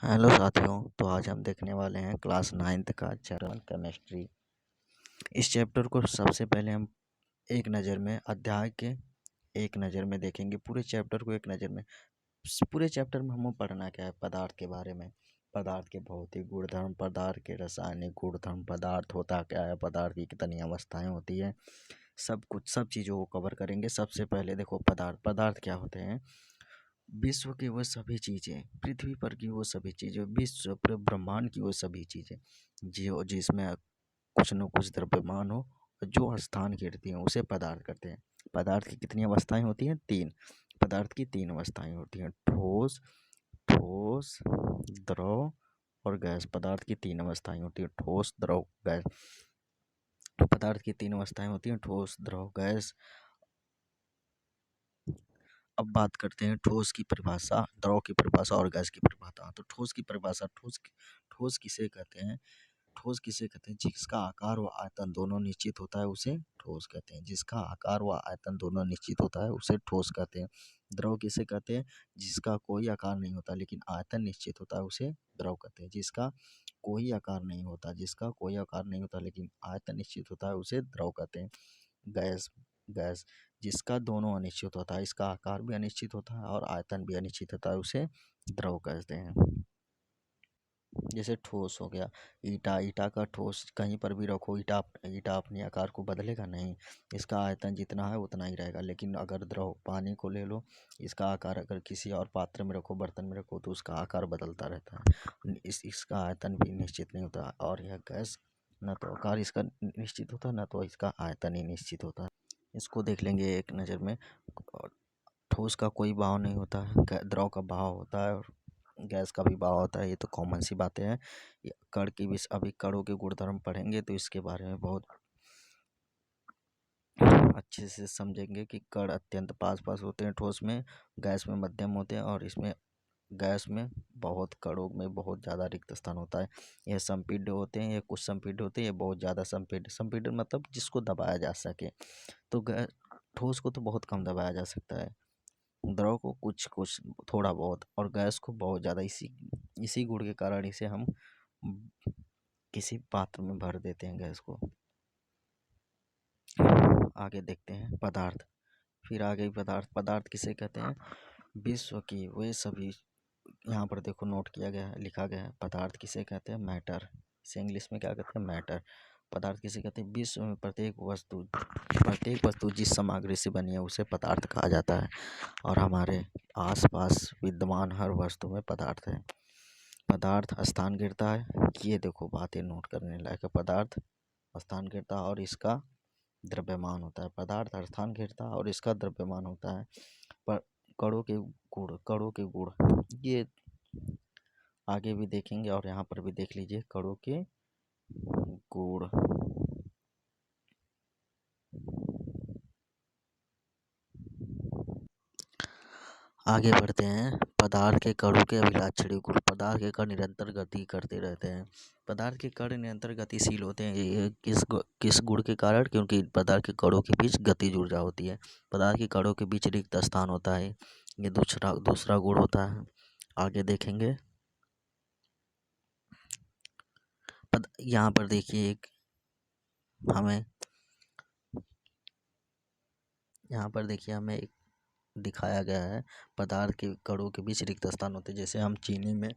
Hello साथियों। तो आज हम देखने वाले हैं क्लास 9th का चैप्टर केमिस्ट्री। इस चैप्टर को सबसे पहले हम एक नज़र में अध्याय के एक नज़र में देखेंगे। पूरे चैप्टर को एक नज़र में पूरे चैप्टर में हमें पढ़ना क्या है, पदार्थ के बारे में। पदार्थ के भौतिक गुणधर्म, पदार्थ के रासायनिक गुणधर्म, पदार्थ होता क्या है, पदार्थ की कितनी अवस्थाएं होती है, सब कुछ सब चीज़ों को कवर करेंगे। सबसे पहले देखो पदार्थ क्या होते हैं। विश्व की वो सभी चीज़ें, पृथ्वी पर की वो सभी चीज़ें, विश्व पूरे ब्रह्मांड की वो सभी चीज़ें जो जिसमें कुछ न कुछ द्रव्यमान हो, जो स्थान घेरती हैं उसे पदार्थ कहते हैं। पदार्थ की कितनी अवस्थाएं होती हैं? तीन। पदार्थ की तीन अवस्थाएं होती हैं, ठोस, ठोस, द्रव और गैस। पदार्थ की तीन अवस्थाएं होती हैं, ठोस, द्रव, गैस। पदार्थ की तीन अवस्थाएं होती हैं, ठोस, द्रव, गैस। अब बात करते हैं ठोस की परिभाषा, द्रव की परिभाषा और गैस की परिभाषा। तो ठोस की परिभाषा, ठोस किसे कहते हैं? ठोस किसे कहते हैं? जिसका आकार व आयतन दोनों निश्चित होता है उसे ठोस कहते हैं। जिसका आकार व आयतन दोनों निश्चित होता है उसे ठोस कहते हैं। द्रव किसे कहते हैं? जिसका कोई आकार नहीं होता लेकिन आयतन निश्चित होता है उसे द्रव कहते हैं। जिसका कोई आकार नहीं होता, जिसका कोई आकार नहीं होता लेकिन आयतन निश्चित होता है उसे द्रव कहते हैं। गैस, गैस जिसका दोनों अनिश्चित होता है, इसका आकार भी अनिश्चित होता है और आयतन भी अनिश्चित होता है, उसे द्रव कहते हैं। जैसे ठोस हो गया, ईटा का ठोस कहीं पर भी रखो, ईटा अपने आकार को बदलेगा नहीं, इसका आयतन जितना है उतना ही रहेगा। लेकिन अगर द्रव पानी को ले लो, इसका आकार अगर किसी और पात्र में रखो, बर्तन में रखो, तो उसका आकार बदलता रहता है, इसका आयतन भी निश्चित नहीं होता। और यह गैस, न तो आकार इसका निश्चित होता है, न तो इसका आयतन ही निश्चित होता है। इसको देख लेंगे एक नज़र में। ठोस का कोई भाव नहीं होता है, द्रव का भाव होता है और गैस का भी भाव होता है। ये तो कॉमन सी बातें हैं। कण की भी अभी कणों के गुणधर्म पढ़ेंगे तो इसके बारे में बहुत अच्छे से समझेंगे कि कण अत्यंत पास पास होते हैं ठोस में, गैस में मध्यम होते हैं और इसमें गैस में बहुत, कणों में बहुत ज़्यादा रिक्त स्थान होता है। यह संपीड्य होते हैं, ये कुछ संपीड्य होते हैं, ये बहुत ज़्यादा संपीड्य मतलब जिसको दबाया जा सके। तो गैस, ठोस को तो बहुत कम दबाया जा सकता है, द्रव को कुछ कुछ थोड़ा बहुत, और गैस को बहुत ज़्यादा। इसी गुण के कारण इसे हम किसी पात्र में भर देते हैं गैस को। आगे देखते हैं पदार्थ। फिर आगे पदार्थ किसे कहते हैं? विश्व की वे सभी, यहाँ पर देखो नोट किया गया है, लिखा गया है, पदार्थ किसे कहते हैं? मैटर। इसे इंग्लिश में क्या कहते हैं? मैटर। पदार्थ किसे कहते हैं? विश्व में प्रत्येक वस्तु जिस सामग्री से बनी है उसे पदार्थ कहा जाता है। और हमारे आसपास विद्यमान हर वस्तु में पदार्थ है। पदार्थ स्थान गिरता है, ये देखो बातें नोट करने लायक है। पदार्थ स्थान गिरता है और इसका द्रव्यमान होता है। पदार्थ स्थान गिरता है और इसका द्रव्यमान होता है। पर कणों के गुण ये आगे भी देखेंगे और यहाँ पर भी देख लीजिए कणों के गुण। आगे बढ़ते हैं। पदार्थ के कणों के अभिलाक्षणीय गुण। पदार्थ के कण निरंतर गति करते रहते हैं। पदार्थ के कण निरंतर गतिशील होते हैं। ये किस गुण के कारण? क्योंकि पदार्थ के कणों के बीच गतिज ऊर्जा होती है। पदार्थ के कणों के बीच रिक्त स्थान होता है, ये दूसरा गुण होता है। आगे देखेंगे। यहाँ पर देखिए हमें एक दिखाया गया है, पदार्थ के कणों के बीच रिक्त स्थान होते हैं। जैसे हम चीनी में,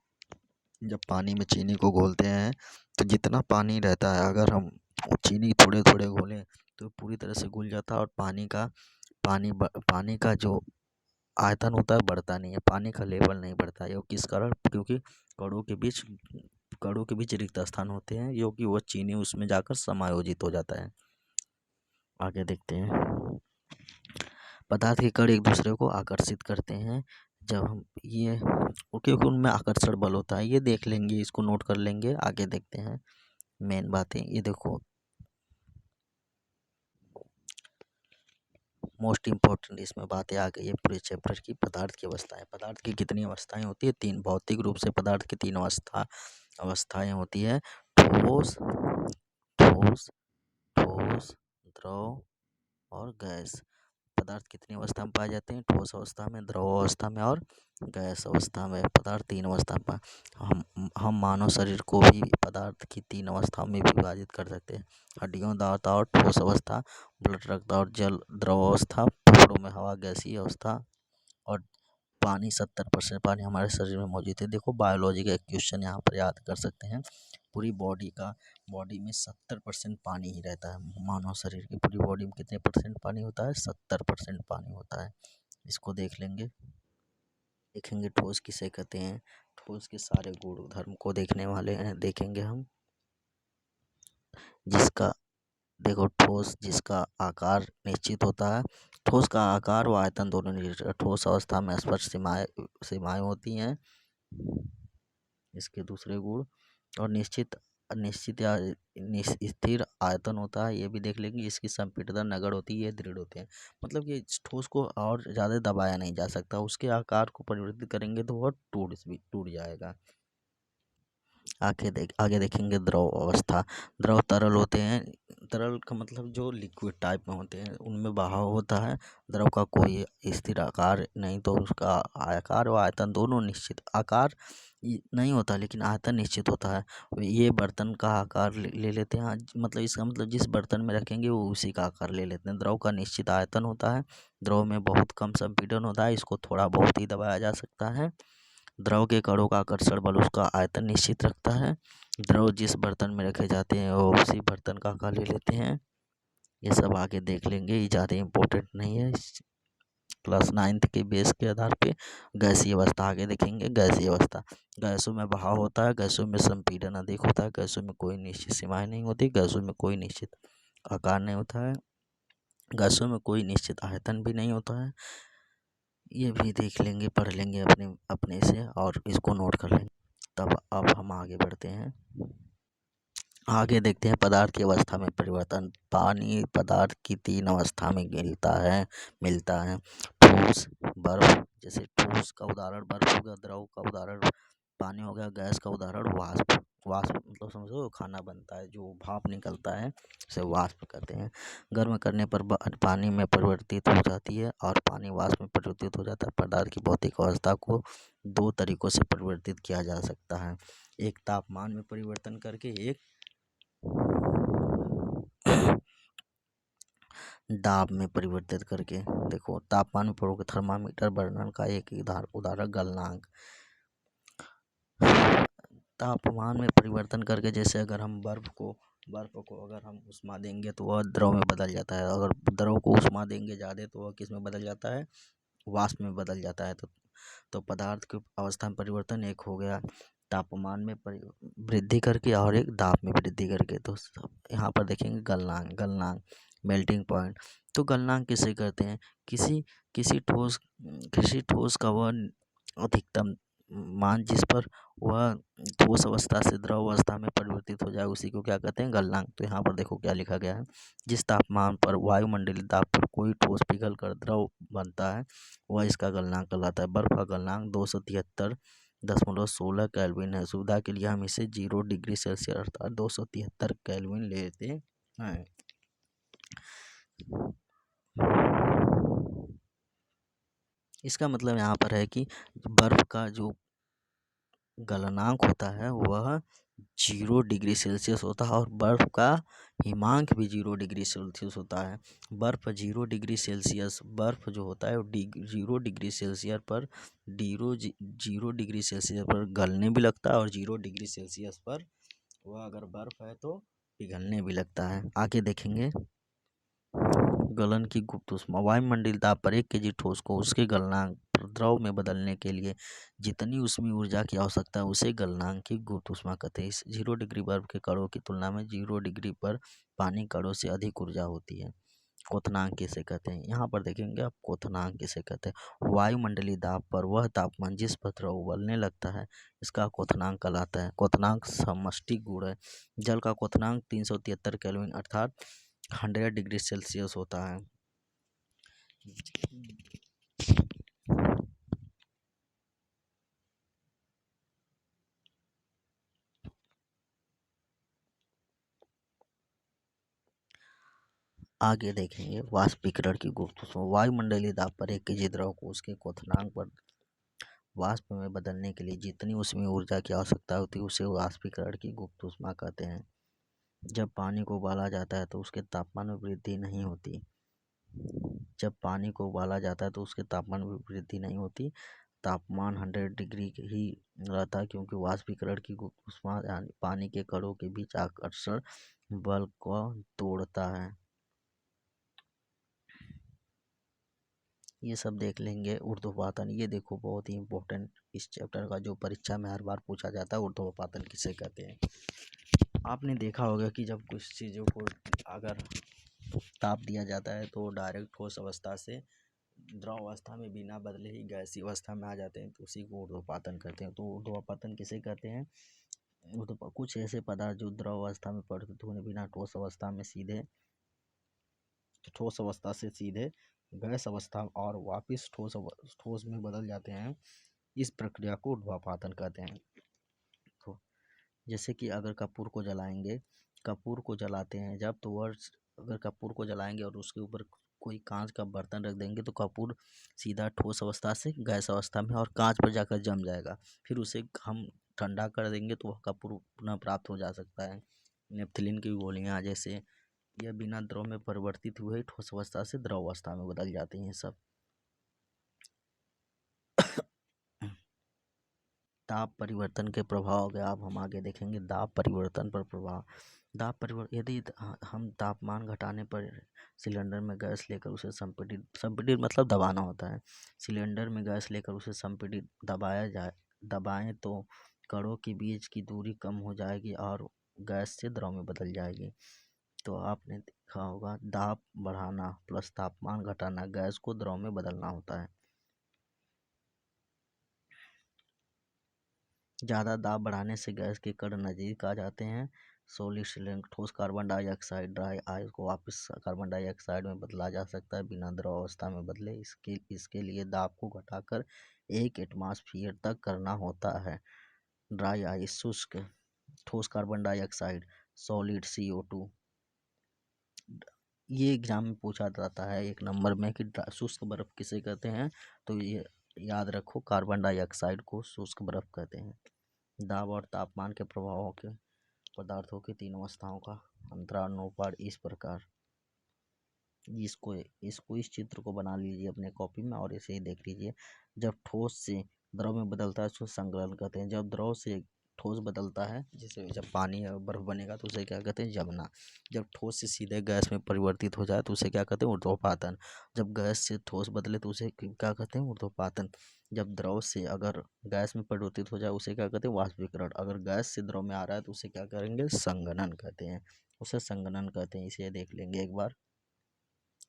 जब पानी में चीनी को घोलते हैं तो जितना पानी रहता है, अगर हम चीनी थोड़े थोड़े घोलें तो पूरी तरह से घुल जाता है और पानी का जो आयतन होता है बढ़ता नहीं है, पानी का लेवल नहीं बढ़ता है। किस कारण? क्योंकि कणों के बीच रिक्त स्थान होते हैं, क्योंकि वो चीनी उसमें जाकर समायोजित हो जाता है। आगे देखते हैं। पदार्थ के कण एक दूसरे को आकर्षित करते हैं। जब हम ये, क्योंकि उनमें आकर्षण बल होता है, ये देख लेंगे, इसको नोट कर लेंगे। आगे देखते हैं मेन बातें। ये देखो मोस्ट इम्पोर्टेंट इसमें बातें आ गई है पूरे चैप्टर की। पदार्थ की अवस्थाएं। पदार्थ की कितनी अवस्थाएं होती है? तीन। भौतिक रूप से पदार्थ की तीन अवस्थाएं होती है, ठोस, ठोस, ठोस, द्रव और गैस। पदार्थ कितनी अवस्था में पाए जाते हैं? ठोस अवस्था में, द्रव अवस्था में और गैस अवस्था में। पदार्थ 3 अवस्था में। हम मानव शरीर को भी पदार्थ की 3 अवस्थाओं में विभाजित कर सकते हैं। हड्डियों दांत और ठोस अवस्था, ब्लड रक्त और जल द्रव अवस्था, फेफड़ों में हवा गैसीय अवस्था, और पानी 70% पानी हमारे शरीर में मौजूद है। देखो बायोलॉजी का एक क्वेश्चन यहाँ पर याद कर सकते हैं। पूरी बॉडी में 70% पानी ही रहता है। मानव शरीर की पूरी बॉडी में कितने परसेंट पानी होता है? 70% पानी होता है। इसको देख लेंगे। देखेंगे ठोस किसे कहते हैं, ठोस के सारे गुण धर्म को देखने वाले हैं, देखेंगे हम। जिसका देखो ठोस जिसका आकार निश्चित होता है। ठोस का आकार व आयतन दोनों निश्चित। ठोस अवस्था में स्पर्श सीमाएं होती हैं। इसके दूसरे गुण। और निश्चित निश्चित या स्थिर आयतन होता है, ये भी देख लेंगे। इसकी संपीड़ित नगण्य होती है, ये दृढ़ होते हैं। मतलब ये ठोस को और ज़्यादा दबाया नहीं जा सकता। उसके आकार को परिवर्तित करेंगे तो वह टूट जाएगा। आगे देखेंगे द्रव अवस्था। द्रव तरल होते हैं। तरल का मतलब जो लिक्विड टाइप में होते हैं, उनमें बहाव होता है। द्रव का कोई स्थिर आकार नहीं, तो उसका आकार व आयतन दोनों निश्चित। आकार नहीं होता लेकिन आयतन निश्चित होता है। ये बर्तन का आकार ले लेते हैं, मतलब इसका मतलब जिस बर्तन में रखेंगे वो उसी का आकार ले लेते हैं। द्रव का निश्चित आयतन होता है। द्रव में बहुत कम संपीड़न होता है, इसको थोड़ा बहुत ही दबाया जा सकता है। द्रव के कणों का आकर्षण बल उसका आयतन निश्चित रखता है। द्रव जिस बर्तन में रखे जाते हैं वो उसी बर्तन का आकार ले लेते हैं। ये सब आगे देख लेंगे, ये ज़्यादा इम्पोर्टेंट नहीं है। क्लास 9th के बेस के आधार पे गैसीय अवस्था आगे देखेंगे। गैसीय अवस्था, गैसों में बहाव होता है, गैसों में संपीड़न अधिक होता है, गैसों में कोई निश्चित सीमाएं नहीं होती, गैसों में कोई निश्चित आकार नहीं होता है, गैसों में कोई निश्चित आयतन भी नहीं होता है। ये भी देख लेंगे, पढ़ लेंगे अपने से, और इसको नोट कर लेंगे। तब अब हम आगे बढ़ते हैं। आगे देखते हैं पदार्थ की अवस्था में परिवर्तन। पानी पदार्थ की 3 अवस्था में मिलता है। ठोस, बर्फ। जैसे ठोस का उदाहरण बर्फ हो गया, द्रव का उदाहरण पानी हो गया, गैस का उदाहरण वाष्प। वाष्प मतलब समझो खाना बनता है, जो भाप निकलता है उसे वाष्प कहते हैं। गर्म करने पर पानी में परिवर्तित हो जाती है, और पानी वाष्प में परिवर्तित हो जाता है। पदार्थ की भौतिक अवस्था को 2 तरीकों से परिवर्तित किया जा सकता है। एक तापमान में परिवर्तन करके, एक दाब में परिवर्तित करके। देखो तापमान में परिवर्तन, थर्मामीटर वर्णन का एक उदाहरण गलनांक। तापमान में परिवर्तन करके, जैसे अगर हम बर्फ को अगर हम उष्मा देंगे तो वह द्रव में बदल जाता है। अगर द्रव को उष्मा देंगे ज़्यादा तो वह किस में बदल जाता है? वाष्प में बदल जाता है। तो पदार्थ की अवस्था में परिवर्तन एक हो गया तापमान में वृद्धि करके, और एक दाब में वृद्धि करके। तो यहाँ पर देखेंगे गलनांक मेल्टिंग पॉइंट। तो गलनांक किसे कहते हैं? किसी ठोस का वह अधिकतम मान जिस पर वह ठोस अवस्था से द्रव अवस्था में परिवर्तित हो जाए, उसी को क्या कहते हैं? गलनांक। तो यहाँ पर देखो क्या लिखा गया है। जिस तापमान पर वायुमंडलीय दाब पर कोई ठोस पिघल कर द्रव बनता है वह इसका गलनांक कहलाता है। बर्फ का गलनांक 273.16 केल्विन है। सुविधा के लिए हम इसे 0 डिग्री सेल्सियस अर्थात 273 केल्विन लेते हैं। इसका मतलब यहाँ पर है कि बर्फ का जो गलनांक होता है वह 0 डिग्री सेल्सियस होता है, और बर्फ का हिमांक भी 0 डिग्री सेल्सियस होता है। बर्फ 0 डिग्री सेल्सियस, बर्फ जो होता है वो 0 डिग्री सेल्सियस पर 0 डिग्री सेल्सियस पर गलने भी लगता है, और 0 डिग्री सेल्सियस पर वह अगर बर्फ है तो पिघलने भी लगता है। आगे देखेंगे गलन की गुप्त ऊष्मा। वायुमंडलीय दाब पर 1 kg ठोस को उसके गलनांक पर द्रव में बदलने के लिए जितनी ऊष्मीय ऊर्जा की आवश्यकता है उसे गलनांक की गुप्त ऊष्मा कहते हैं। इस 0 डिग्री बर्फ के कणों की तुलना में 0 डिग्री पर पानी कणों से अधिक ऊर्जा होती है। क्वथनांक किसे कहते हैं? यहाँ पर देखेंगे आप क्वथनांक किसे कहते हैं। वायुमंडलीय दाब पर वह तापमान जिस पर द्रव उबलने लगता है इसका क्वथनांक कहलाता है। क्वथनांक समष्टि गुण है। जल का क्वथनांक 373 केल्विन अर्थात 100 डिग्री सेल्सियस होता है। आगे देखेंगे वाष्पीकरण की गुप्त सूचना। वायुमंडलीय दाब पर एक केजी द्रव को उसके क्वथनांक पर वाष्प में बदलने के लिए जितनी उसमें ऊर्जा की आवश्यकता होती है उसे वाष्पीकरण की गुप्त ऊष्मा कहते हैं। जब पानी को उबाला जाता है तो उसके तापमान में वृद्धि नहीं होती। जब पानी को उबाला जाता है तो उसके तापमान में वृद्धि नहीं होती, तापमान 100 डिग्री ही रहता है, क्योंकि वाष्पीकरण की गुप्त ऊष्मा यानी पानी के कणों के बीच आकर्षण बल को तोड़ता है। ये सब देख लेंगे। ऊर्ध्वपातन, ये देखो बहुत ही इंपॉर्टेंट इस चैप्टर का, जो परीक्षा में हर बार पूछा जाता है। ऊर्ध्वपातन किसे कहते हैं? आपने देखा होगा कि जब कुछ चीज़ों को अगर ताप दिया जाता है तो डायरेक्ट ठोस अवस्था से द्रव अवस्था में बिना बदले ही गैसीय अवस्था में आ जाते हैं, तो उसी को ऊर्ध्वपातन कहते हैं। तो ऊर्ध्वपातन किसे कहते हैं? कुछ ऐसे पदार्थ जो द्रव अवस्था में परिवर्तित होने बिना ठोस अवस्था से सीधे गैस अवस्था और वापस ठोस में बदल जाते हैं, इस प्रक्रिया को ऊर्ध्वपातन कहते हैं। तो जैसे कि अगर कपूर को जलाते हैं जब, तो वह अगर कपूर को जलाएंगे और उसके ऊपर कोई कांच का बर्तन रख देंगे तो कपूर सीधा ठोस अवस्था से गैस अवस्था में और कांच पर जाकर जम जाएगा। फिर उसे हम ठंडा कर देंगे तो वह कपूर पुनः प्राप्त हो जा सकता है। नेपथलीन की गोलियां जैसे, यह बिना द्रव में परिवर्तित हुए ठोस अवस्था से द्रव अवस्था में बदल जाती हैं सब। दाब परिवर्तन के प्रभाव के अब हम आगे देखेंगे। दाब परिवर्तन पर प्रभाव। यदि हम तापमान घटाने पर सिलेंडर में गैस लेकर उसे संपीड़ित मतलब दबाना होता है। सिलेंडर में गैस लेकर उसे संपीड़ित दबाएं तो कणों के बीच की दूरी कम हो जाएगी और गैस से द्रव में बदल जाएगी। तो आपने देखा होगा, दाब बढ़ाना प्लस तापमान घटाना, गैस को द्रव में बदलना होता है। ज़्यादा दाब बढ़ाने से गैस के कण नज़दीक आ जाते हैं। सॉलिड सिलेंडर ठोस कार्बन डाइऑक्साइड ड्राई आइस को वापस कार्बन डाइऑक्साइड में बदला जा सकता है बिना द्रव अवस्था में बदले। इसके लिए दाब को घटाकर 1 एटमॉस्फेयर तक करना होता है। ड्राई आइस शुष्क ठोस कार्बन डाइऑक्साइड सॉलिड CO2। ये एग्जाम में पूछा जाता है 1 नंबर में कि शुष्क बर्फ किसे कहते हैं, तो ये याद रखो, कार्बन डाइऑक्साइड को शुष्क बर्फ कहते हैं। दाब और तापमान के प्रभावों के पदार्थों की 3 अवस्थाओं का अंतरानुपात इस प्रकार। इस चित्र को बना लीजिए अपने कॉपी में और इसे ही देख लीजिए। जब ठोस से द्रव में बदलता है उसको संघनन कहते हैं। जब द्रव से ठोस बदलता है, जैसे जब पानी या बर्फ बनेगा तो उसे क्या कहते हैं? जमना। जब ठोस से सीधे गैस में परिवर्तित हो जाए तो उसे क्या कहते हैं? ऊर्ध्वपातन। जब गैस से ठोस बदले तो उसे क्या कहते हैं? ऊर्ध्वपातन। जब द्रव से अगर गैस में परिवर्तित हो जाए उसे क्या कहते हैं? वाष्पीकरण। अगर गैस से द्रव में आ रहा है तो उसे क्या करेंगे? संघनन कहते हैं। उसे संघनन कहते हैं। इसे देख लेंगे एक बार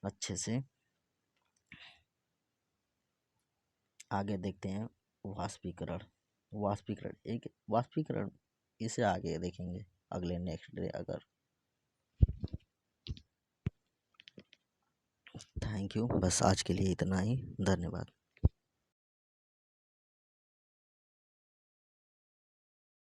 अच्छे से। आगे देखते हैं वाष्पीकरण। वाष्पीकरण इसे आगे देखेंगे अगले नेक्स्ट डे अगर। थैंक यू, बस आज के लिए इतना ही। धन्यवाद।